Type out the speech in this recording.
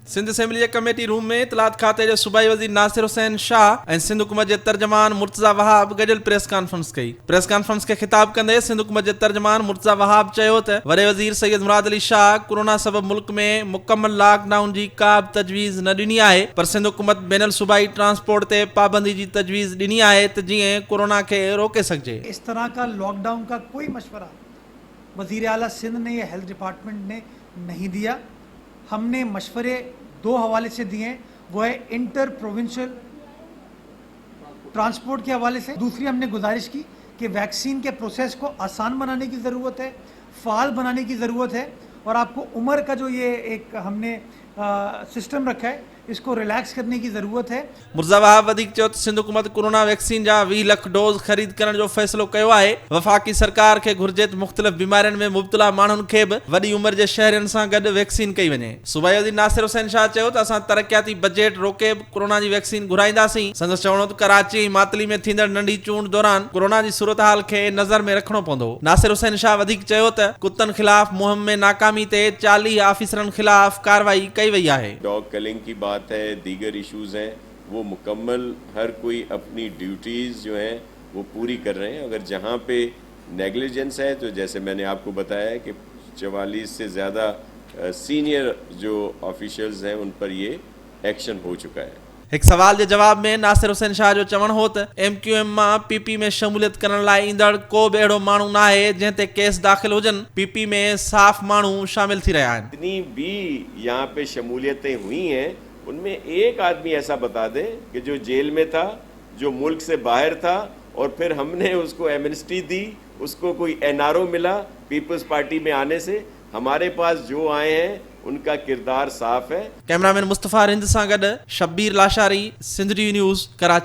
Sindh assembly जे committee room में इतलात खाते जो सूबाई वज़ीर नासिर हुसैन शाह ऐं सिंध हुकूमत जे तर्जमान मुर्तज़ा वहाब गॾियल प्रेस कॉन्फ्रेंस कई। प्रेस कॉन्फ्रेंस के खिताब कंदे सिंध हुकूमत जे तर्जमान मुर्तज़ा वहाब चयो त वॾे वज़ीर सैयद मुराद अली शाह कोरोना सबब मुल्क में मुकम्मल लॉकडाउन जी का बि तजवीज़ न ॾिनी आहे, पर सिंध हुकूमत बैनुल सूबाई ट्रांसपोर्ट ते पाबंदी जी तजवीज़ ॾिनी आहे त जीअं कोरोना खे रोके सघिजे। इस तरह का लॉकडाउन का कोई मशवरा वज़ीर आला सिंध ने या हेल्थ डिपार्टमेंट ने नहीं दिया। हमने मशवरे दो हवाले से दिए हैं, वो है इंटर प्रोविंशियल ट्रांसपोर्ट के हवाले से। दूसरी हमने गुजारिश की कि वैक्सीन के प्रोसेस को आसान बनाने की ज़रूरत है, फ़ाल बनाने की ज़रूरत है, और आपको उम्र का जो ये एक हमने सिस्टम रखा है इसको रिलैक्स करने की ज़रूरत है। मुर्तज़ा वहाब वधीक चयो त सिंध हुकूमत कोरोना वैक्सीन जा 20 लाख डोज ख़रीद करण जो फ़ैसिलो कयो आहे। वफ़ाक़ी सरकार खे घुर्जे त मुख़्तलिफ़ बीमारियुनि में मुब्तला माण्हुनि खे बि वॾी उमिरि जे शहरियुनि सां गॾु वैक्सीन कई वञे। सूबाई वज़ीर नासिर हुसैन शाह चयो त असां तरक़ियाती बजट रोके बि कोरोना जी वैक्सीन घुराईंदासीं। संदसि चवणो त कराची ऐं मातली में थींदड़ नंढी चूंड दौरान कोरोना जी सूरत हाल खे नज़र में रखणो पवंदो। नासिर हुसैन शाह वधीक चयो त कुत्तनि ख़िलाफ़ मुहिम में नाकामी ते 40 आफ़ीसरनि ख़िलाफ़ कार्रवाई कई वई आहे। डॉग किलिंग की बात है, दीगर इश्यूज़ हैं, वो मुकम्मल हर कोई अपनी ड्यूटीज़ जो हैं वो पूरी कर रहे हैं। अगर जहाँ पे नेग्लिजेंस है तो जैसे मैंने आपको बताया है कि 44 से ज़्यादा सीनियर जो ऑफिशियल्स हैं उन पर ये एक्शन हो चुका है। एक सवाल के जवाब में नासिर हुसैन शाह जो चवण हो त MQM मां PP में शमूलियत करण लाइ ईंदड़ को बि अहिड़ो माण्हू न आहे जंहिं ते केस दाख़िल हुजनि। PP में साफ़ माण्हू शामिल थी रहिया आहिनि। जितनी भी यहाँ पे शमूलियतें हुई हैं उनमें एक आदमी ऐसा बता दे कि जो जेल में था, जो मुल्क से बाहर था, और फिर हमने उसको एमनेस्टी दी, उसको कोई NRO मिला पीपल्स पार्टी में आने से। हमारे पास जो आए हैं उनका किरदार साफ है। कैमरामैन मुस्तफ़ा रिंद सां गॾु शब्बीर लाशारी, सिंध टीवी न्यूज़, कराची।